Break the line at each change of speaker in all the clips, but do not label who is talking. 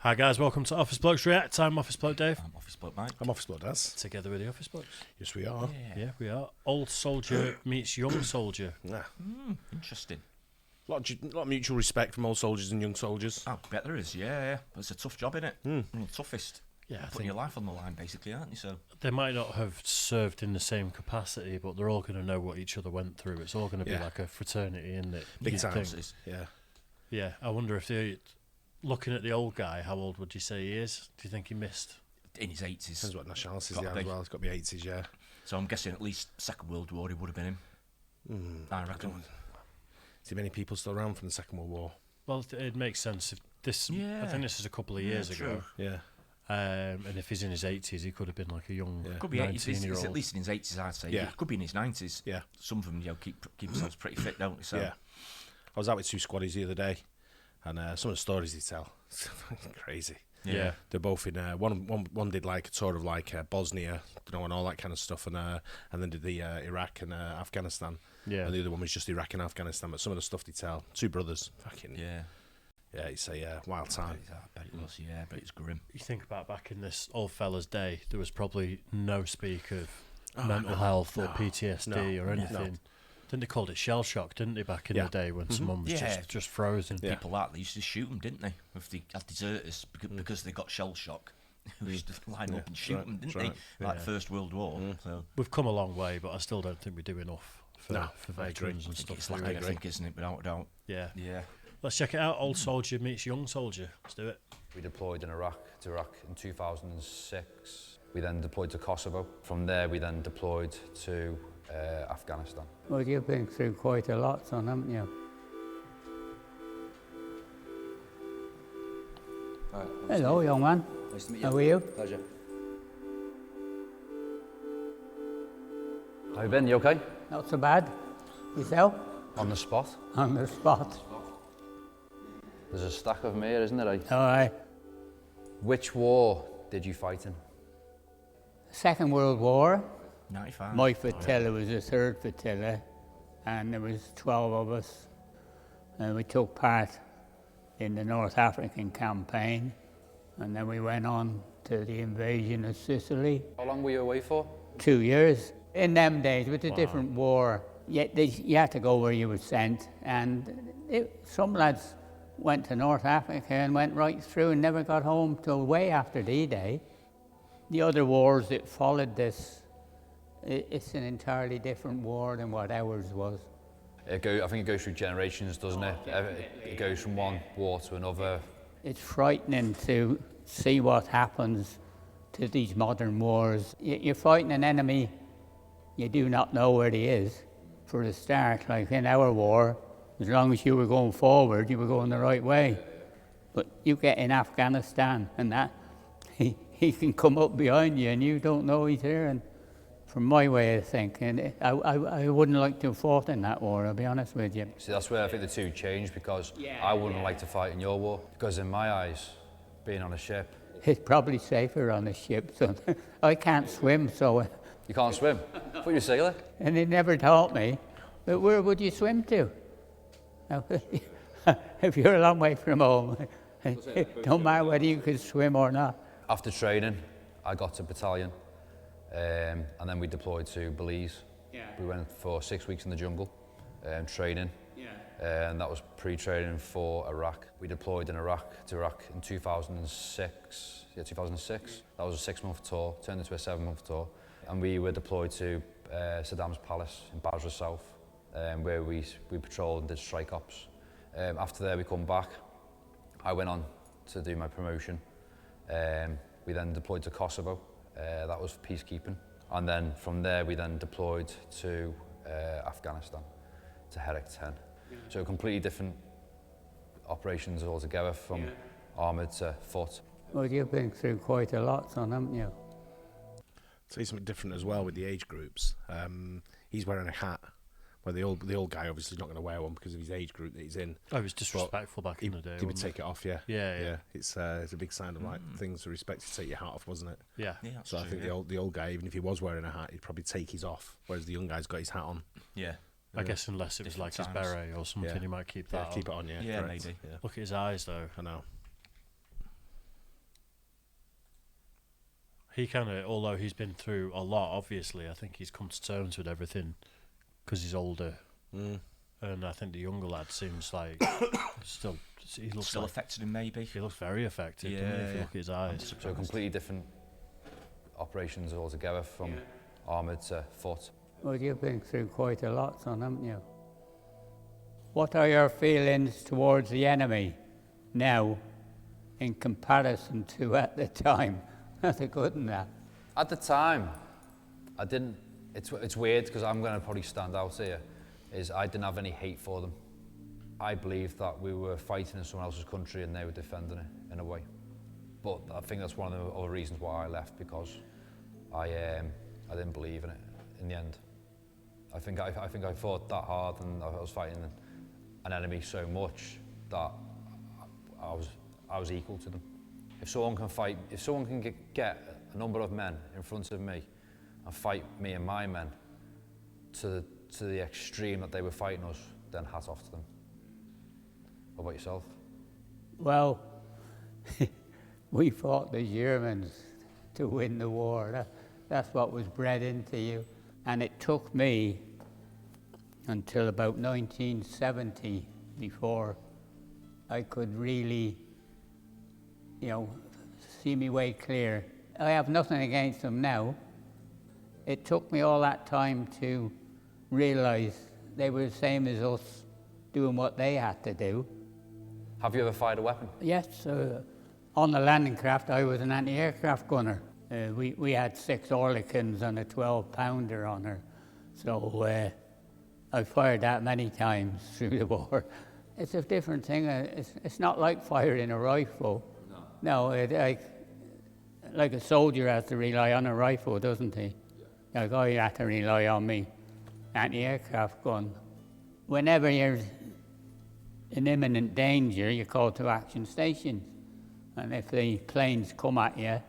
Hi guys, welcome to Office Blokes React. I'm Office Bloke Dave.
I'm Office Bloke Mike.
I'm Office Bloke Daz.
Together with the Office Blokes.
Yes, we are.
Yeah, we are. Old soldier meets young soldier.
Yeah.
Interesting.
A lot of mutual respect from old soldiers and young soldiers.
I bet there is, yeah. But it's a tough job, innit? Toughest.
Yeah, I
Putting
think
your life on the line, basically, aren't you? So
they might not have served in the same capacity, but they're all going to know what each other went through. It's all going to be like a fraternity, isn't it?
Big time.
Yeah.
Yeah, I wonder if looking at the old guy, how old would you say he is? Do you think he missed?
In his 80s.
Depends what nationalities he has as well. It's got to be 80s, yeah.
So I'm guessing at least Second World War he would have been in. I reckon.
See many people still around from the Second World War.
Well, it makes sense. If this, I think this is a couple of years ago.
Yeah.
And if he's in his 80s, he could have been like a young
Could be 80s.
19-year-old.
He's at least in his 80s, I'd say.
Yeah.
He could be in his 90s.
Yeah.
Some of them, keep themselves pretty fit, don't they? So.
Yeah. I was out with two squaddies the other day, and some of the stories they tell, it's fucking crazy.
Yeah.
They're both in. One did like a tour of like Bosnia, and all that kind of stuff, and then did the Iraq and Afghanistan. Yeah. And the other one was just Iraq and Afghanistan. But some of the stuff they tell, two brothers, fucking yeah, it's a wild time.
I bet it was, yeah, but it's grim.
You think about back in this old fella's day, there was probably no speak of mental health or PTSD or anything. No. I think they called it shell shock, didn't they, back in the day when someone was just frozen.
People they used to shoot them, didn't they? If they had deserters because they got shell shock. They used to line up and shoot them, didn't they? Like First World War. So.
We've come a long way, but I still don't think we do enough for veterans and stuff.
It's like I think, isn't it? Without a doubt.
Yeah. Let's check it out. Old soldier meets young soldier. Let's do it.
We deployed in Iraq in 2006. We then deployed to Kosovo. From there, we then deployed to Afghanistan.
Well, you've been through quite a lot, son, haven't you?
Hi,
hello, young man.
Nice to meet you.
How are you?
Pleasure. How you been? You okay?
Not so bad. Yourself?
On the spot.
On the spot.
There's a stack of them here, isn't there?
All right.
Which war did you fight in?
Second World War.
95.
My flotilla was the third flotilla, and there was 12 of us, and we took part in the North African campaign, and then we went on to the invasion of Sicily.
How long were you away for?
2 years. In them days, with a different war, you had to go where you were sent, and some lads went to North Africa and went right through and never got home till way after D-Day. The other wars that followed this, it's an entirely different war than what ours was.
I think it goes through generations, doesn't it? It goes from one war to another.
It's frightening to see what happens to these modern wars. You're fighting an enemy you do not know where he is for the start. Like in our war, as long as you were going forward, you were going the right way. But you get in Afghanistan and that, he can come up behind you and you don't know he's there. And from my way of thinking, I wouldn't like to have fought in that war, I'll be honest with you.
See, that's where I think the two change, because I wouldn't like to fight in your war. Because in my eyes, being on a ship...
It's probably safer on a ship, so I can't swim, so...
You can't swim? I thought you were a sailor.
And they never taught me. But where would you swim to? If you're a long way from home, it don't matter whether you could swim or not.
After training, I got to battalion, and then we deployed to Belize. We went for 6 weeks in the jungle, training, and that was pre-training for Iraq. We deployed in Iraq in 2006. Yeah, 2006. That was a 6-month tour, turned into a 7-month tour, and we were deployed to Saddam's palace in Basra South, where we patrolled and did strike ops. After there, we come back. I went on to do my promotion. We then deployed to Kosovo. That was peacekeeping. And then from there, we then deployed to Afghanistan, to Herrick 10. So completely different operations altogether, from armoured to foot.
Well, you've been through quite a lot, son, haven't you?
Say something different as well with the age groups. He's wearing a hat. Well, the old guy obviously is not going to wear one because of his age group that he's in.
Oh, it was disrespectful back in the day.
He would take it off, yeah. It's a big sign of like things to respect to take your hat off, wasn't it?
Yeah.
So I think the old guy, even if he was wearing a hat, he'd probably take his off, whereas the young guy's got his hat on.
Yeah.
I guess unless it was like his beret or something, he might keep that on.
Keep it on,
Yeah, maybe.
Yeah.
Look at his eyes, though.
I know.
He kind of, although he's been through a lot, obviously, I think he's come to terms with everything because he's older. And I think the younger lad seems like he looks
still
like,
affected him, maybe.
He looks very affected, doesn't he, if you look at his eyes.
So completely different operations altogether, from armoured to foot.
Well, you've been through quite a lot, son, haven't you? What are your feelings towards the enemy now in comparison to at the time? That's a good one, that.
At the time, I didn't. It's weird because I'm going to probably stand out here. Is I didn't have any hate for them. I believed that we were fighting in someone else's country and they were defending it in a way. But I think that's one of the other reasons why I left, because I didn't believe in it in the end. I think I fought that hard, and I was fighting an enemy so much that I was equal to them. If someone can get a number of men in front of me and fight me and my men to the extreme that they were fighting us, then hat off to them. What about yourself?
Well, we fought the Germans to win the war. That's what was bred into you. And it took me until about 1970 before I could really, see me way clear. I have nothing against them now. It took me all that time to realise they were the same as us, doing what they had to do.
Have you ever fired a weapon?
Yes, on the landing craft I was an anti-aircraft gunner. We had 6 Oerlikons and a 12-pounder on her, so I fired that many times through the war. It's a different thing. It's not like firing a rifle. No, like a soldier has to rely on a rifle, doesn't he? Yeah. Like I had to rely on me anti-aircraft gun. Whenever you're in imminent danger, you're called to action stations. And if the planes come at you,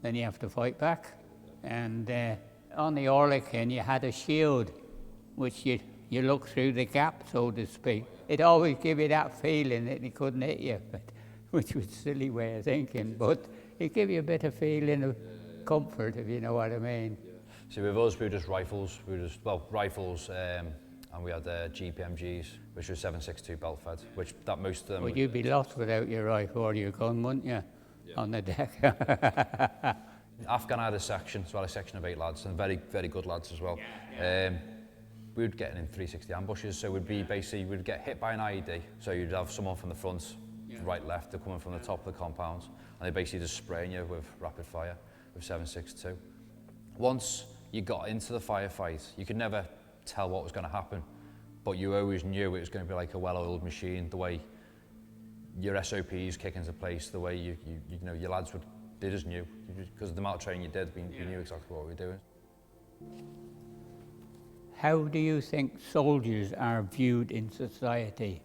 then you have to fight back. And on the Oerlikon, you had a shield, which you look through the gap, so to speak. It always gave you that feeling that they couldn't hit you, which was a silly way of thinking, but it gave you a bit of feeling of comfort, if you know what I mean.
See, with us, we were just rifles. Rifles, and we had GPMGs, which were 7.62 belt fed, which that most of them...
Well, you'd be lost without your rifle or your gun, wouldn't you? Yeah. On the deck.
Afghan had a section, so I had a section of 8 lads, and very, very good lads as well. Yeah. We would get in 360 ambushes, so we'd get hit by an IED, so you'd have someone from the front, right, left, they're coming from the top of the compound, and they basically just spraying you with rapid fire with 7.62. Once you got into the firefight, you could never tell what was going to happen, but you always knew it was going to be like a well-oiled machine, the way your SOPs kick into place, the way you know your lads they just knew, because of the amount of training you did, you knew exactly what we were doing.
How do you think soldiers are viewed in society?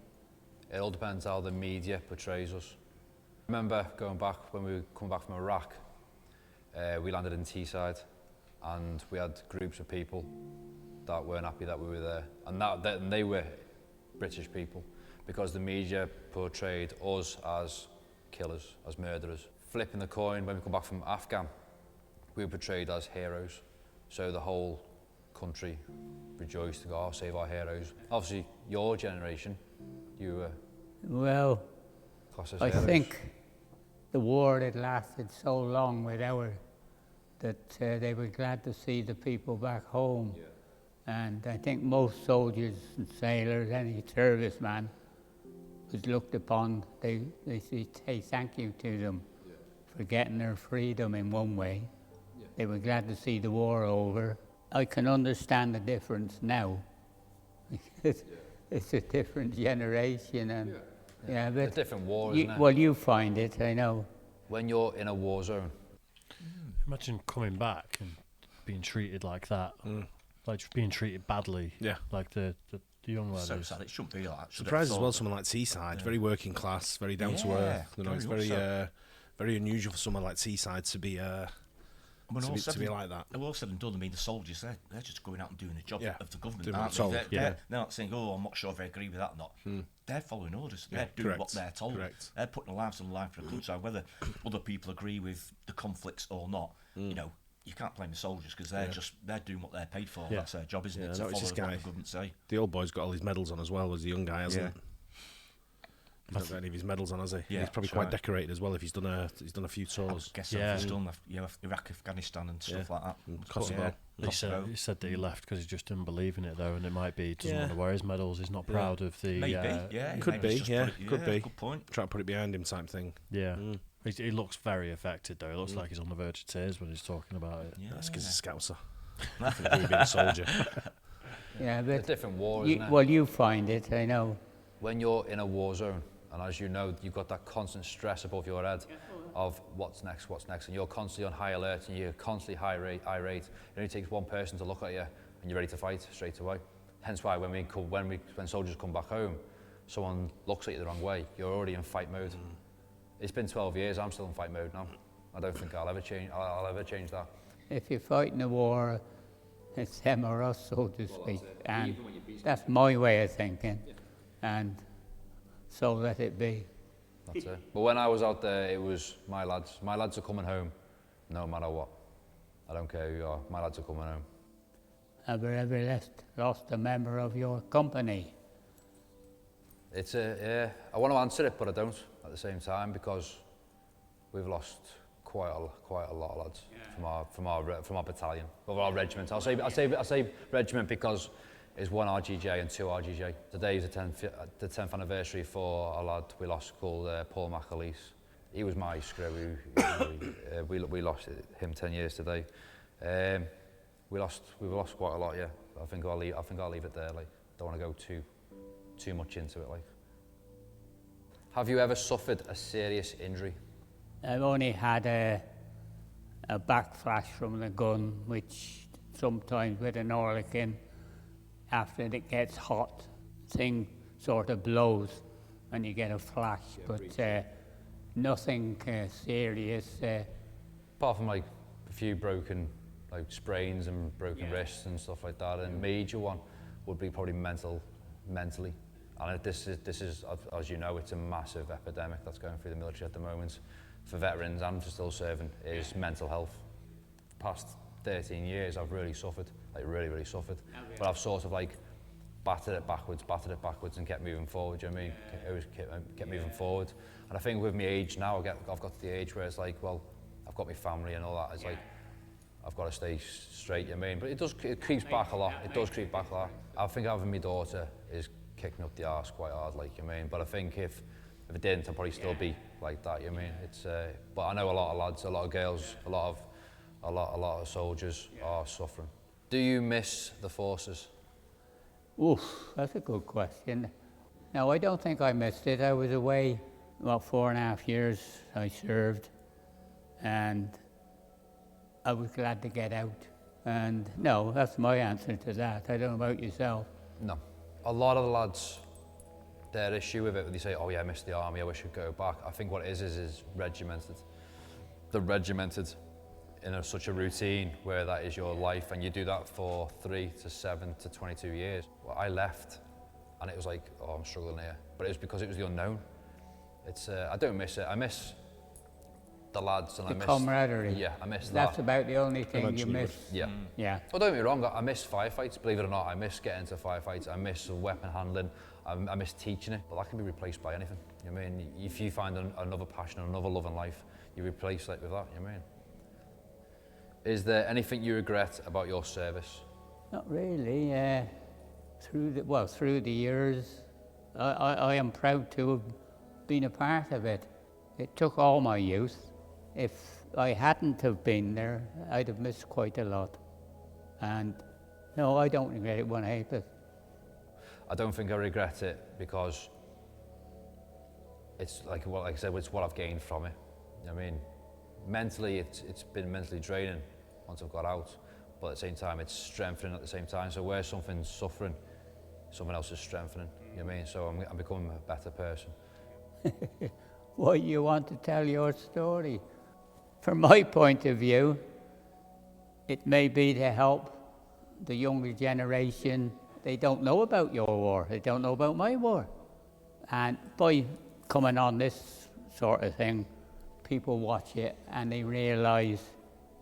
It all depends how the media portrays us. I remember going back, when we were coming back from Iraq, we landed in Teesside, and we had groups of people that weren't happy that we were there, and they were British people, because the media portrayed us as killers, as murderers. Flipping the coin, when we come back from Afghan, we were portrayed as heroes, so the whole country rejoiced to go, oh, save our heroes. Obviously, your generation, you were...
Well, I
heroes.
think the war had lasted so long with that they were glad to see the people back home. Yeah. And I think most soldiers and sailors, any serviceman, was looked upon, they say thank you to them for getting their freedom in one way. Yeah. They were glad to see the war over. I can understand the difference now. It's a different generation, and but
it's a different war, isn't it?
Well, you find it, I know.
When you're in a war zone,
imagine coming back and being treated like that, like just being treated badly. Yeah, like the young lad.
So sad. It shouldn't be like that.
Surprised as well. Someone like Teesside, very working class, very down to earth. You know, it's very very unusual for someone like Teesside to be. To be like that.
All said and done, I mean, the soldiers, they're just going out and doing the job of the government.
They're
not saying, oh, I'm not sure if I agree with that or not. They're following orders. They're doing what they're told. They're putting their lives on the line for the country. Whether other people agree with the conflicts or not, you know, you can't blame the soldiers because they're doing what they're paid for. That's their job, isn't it? To follow what the government say.
The old boy's got all his medals on as well as the young guy, hasn't he? He's not got any of his medals on, has he? Yeah, he's probably quite decorated as well if he's done a few tours.
I guess he's done Iraq, Afghanistan and stuff like that.
Kosovo.
He said that he left because he just didn't believe in it though, and it might be he doesn't want to wear his medals. He's not proud of the.
Could be. Could be.
Good point.
Try to put it behind him, type thing.
Yeah. He looks very affected though. It looks like he's on the verge of tears when he's talking about it.
Yeah. That's because he's a scouser. I think he'd be a soldier.
Yeah, but
it's a different war, isn't it?
Well, you find it, I know.
When you're in a war zone, and as you know, you've got that constant stress above your head of what's next, and you're constantly on high alert, and you're constantly irate. It only takes one person to look at you, and you're ready to fight straight away. Hence why when soldiers come back home, someone looks at you the wrong way, you're already in fight mode. It's been 12 years, I'm still in fight mode now. I don't think I'll ever change that.
If you're fighting a war, it's them or us, so to speak. And that's my way of thinking. And so let it be.
That's it. But when I was out there, it was my lads. My lads are coming home, no matter what. I don't care who you are. My lads are coming home.
Have you ever lost a member of your company?
I want to answer it, but I don't at the same time because we've lost quite a lot of lads from our battalion, of our regiment. I'll say regiment because it's 1 RGJ and 2 RGJ. Today is the 10th anniversary for a lad we lost called Paul McAleese. He was my screw. We lost him 10 years today. We've lost quite a lot. Yeah, I think I'll leave it there. Like, don't want to go too much into it. Like, have you ever suffered a serious injury?
I've only had a backflash from the gun, which sometimes with an Orlican, after it gets hot, thing sort of blows and you get a flash, but nothing serious.
Apart from like a few broken sprains and broken wrists and stuff like that, and major one would be probably mentally. And this is, as you know, it's a massive epidemic that's going through the military at the moment. For veterans and for still serving is mental health. The past 13 years I've really suffered, really suffered. But I've sort of battered it backwards and kept moving forward, you know what I mean? Always kept moving forward. And I think with my age now, I've got to the age where it's like, well, I've got my family and all that. It's like, I've got to stay straight, you know what I mean? But it creeps back a lot. It does creep back a lot. I think having my daughter is kicking up the arse quite hard, like, you know what I mean? But I think if it didn't, I'd probably still be like that, you know what I mean? It's, but I know a lot of lads, a lot of girls, a lot of soldiers are suffering. Do you miss the forces?
Oof, that's a good question. No, I don't think I missed it. I was away about 4.5 years. I served, and I was glad to get out. And no, that's my answer to that. I don't know about yourself.
No. A lot of the lads, their issue with it, when they say, oh yeah, I missed the army, I wish I'd go back. I think what it is regimented. They're regimented in such a routine where that is your life, and you do that for 3 to 7 to 22 years. Well, I left, and it was like, oh, I'm struggling here. But it was because it was the unknown. It's, I don't miss it. I miss the lads, and I miss
camaraderie.
Yeah, I miss that.
That's about the only thing you miss.
Yeah.
Yeah.
Well, don't get me wrong, I miss firefights, believe it or not. I miss getting into firefights. I miss weapon handling. I miss teaching it, but that can be replaced by anything. You know what I mean? If you find another passion, another love in life, you replace it with that. You know what I mean? Is there anything you regret about your service?
Not really. Through the years, I am proud to have been a part of it. It took all my youth. If I hadn't have been there, I'd have missed quite a lot. And no, I don't regret it one bit.
I don't think I regret it because it's like I said, it's what I've gained from it. You know what I mean? Mentally, it's been mentally draining once I've got out, but at the same time, it's strengthening at the same time. So where something's suffering, someone else is strengthening. You know what I mean? So I'm becoming a better person.
Well, you want to tell your story. From my point of view, it may be to help the younger generation. They don't know about your war. They don't know about my war. And by coming on this sort of thing, people watch it and they realise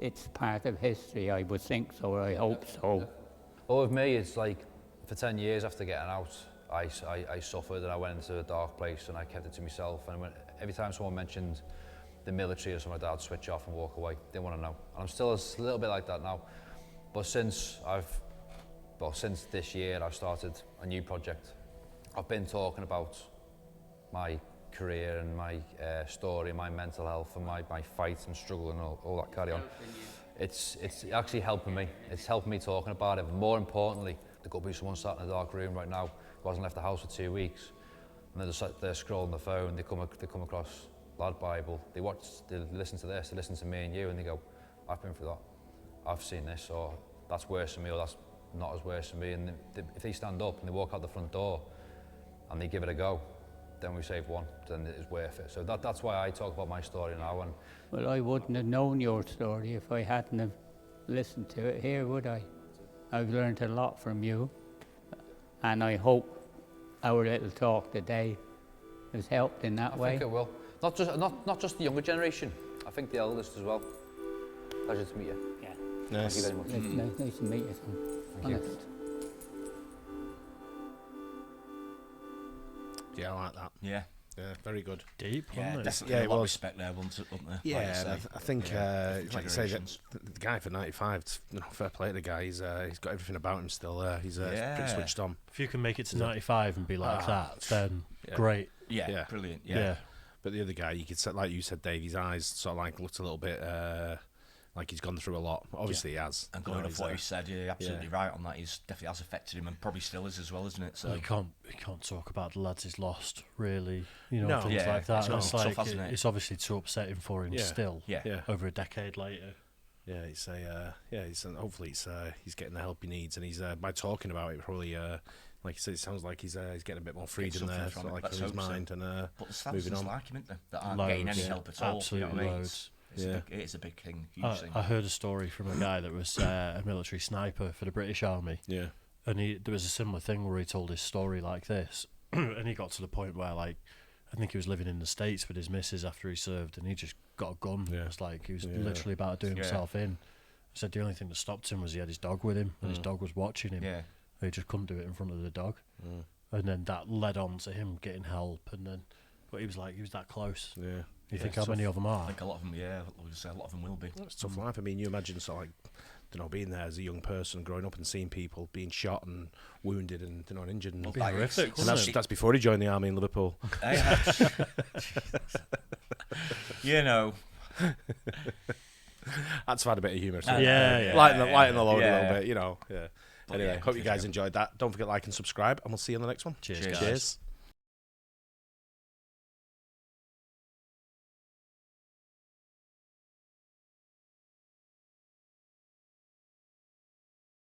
it's part of history, I would think so, or I hope so.
Well, with me, it's like, for 10 years after getting out, I suffered and I went into a dark place and I kept it to myself. And every time someone mentioned the military or something like that, I'd switch off and walk away. Didn't want to know. And I'm still a little bit like that now. But since this year, I've started a new project. I've been talking about my career and my story, my mental health and my fight and struggle and all that carry on. It's actually helping me. It's helping me talking about it. But more importantly, there could be someone sat in a dark room right now who hasn't left the house for 2 weeks, and they're scrolling the phone. They come across Lad Bible. They listen to this. They listen to me and you, and they go, "I've been through that. I've seen this, or that's worse for me, or that's not as worse for me." And if they stand up and they walk out the front door, and they give it a go, then we save one. Then it is worth it. So that's why I talk about my story now. And
well, I wouldn't have known your story if I hadn't have listened to it here, would I? I've learned a lot from you, and I hope our little talk today has helped in that way.
I think it will. Not just the younger generation. I think the eldest as well. Pleasure to meet you.
Yeah.
Nice.
Thank you very much.
Nice to meet you, son.
Thank
Honest.
you.
Yeah, I like that.
Yeah.
Yeah, very good.
Deep,
Yeah,
wasn't it?
definitely
Yeah,
a
it
lot of
was.
respect there, wasn't there?
Yeah,
Like you
and
say.
I think,
Different
like you say,
generations.
the guy for 95, fair play to the guy. He's got everything about him still. He's pretty switched on.
If you can make it to 95 and be like that, then great.
Yeah, brilliant. Yeah.
But the other guy, you could say, like you said, Dave, his eyes sort of like looked a little bit like he's gone through a lot. Obviously, he has.
And going off what he said, you're absolutely right on that. He's definitely has affected him, and probably still is as well, isn't it? So
Well, you can't talk about the lads he's lost, really. You know,
No.
things
Yeah,
like that.
it's
It's
tough,
like
hasn't it?
it's obviously too upsetting for him
Yeah.
still.
Yeah.
Over a decade later.
Yeah, hopefully he's getting the help he needs, and he's by talking about it probably. Like you said, it sounds like he's getting a bit more freedom
something
there,
from
sort of
it.
like
Let's
in his
hope so.
mind, and
but there's
moving
thousands
on.
like him, isn't there, that aren't getting any
Loads.
help at all.
Absolutely
you know what I mean?
loads.
It is a big thing. Huge thing.
I heard a story from a guy that was a military sniper for the British Army.
Yeah.
And there was a similar thing where he told his story like this, and he got to the point where, like, I think he was living in the States with his missus after he served, and he just got a gun.
Yeah.
It was like he was literally about to do himself in. He said the only thing that stopped him was he had his dog with him, and his dog was watching him.
Yeah.
He just couldn't do it in front of the dog. And then that led on to him getting help, but he was that close.
Yeah.
You think how many of them are?
I think a lot of them, a lot of them will be.
It's a tough life. I mean, you imagine sort of like, being there as a young person, growing up and seeing people being shot and wounded and and injured, and,
Like,
horrific,
and that's before he joined the army in Liverpool.
You know.
That's had a bit of humour.
Yeah.
Lighten the load a
Yeah.
little bit, you know. Yeah.
But
Anyway,
yeah,
hope you
for
guys
sure.
enjoyed that. Don't forget to like and subscribe, and we'll see you on the next one.
Cheers, guys.
Cheers.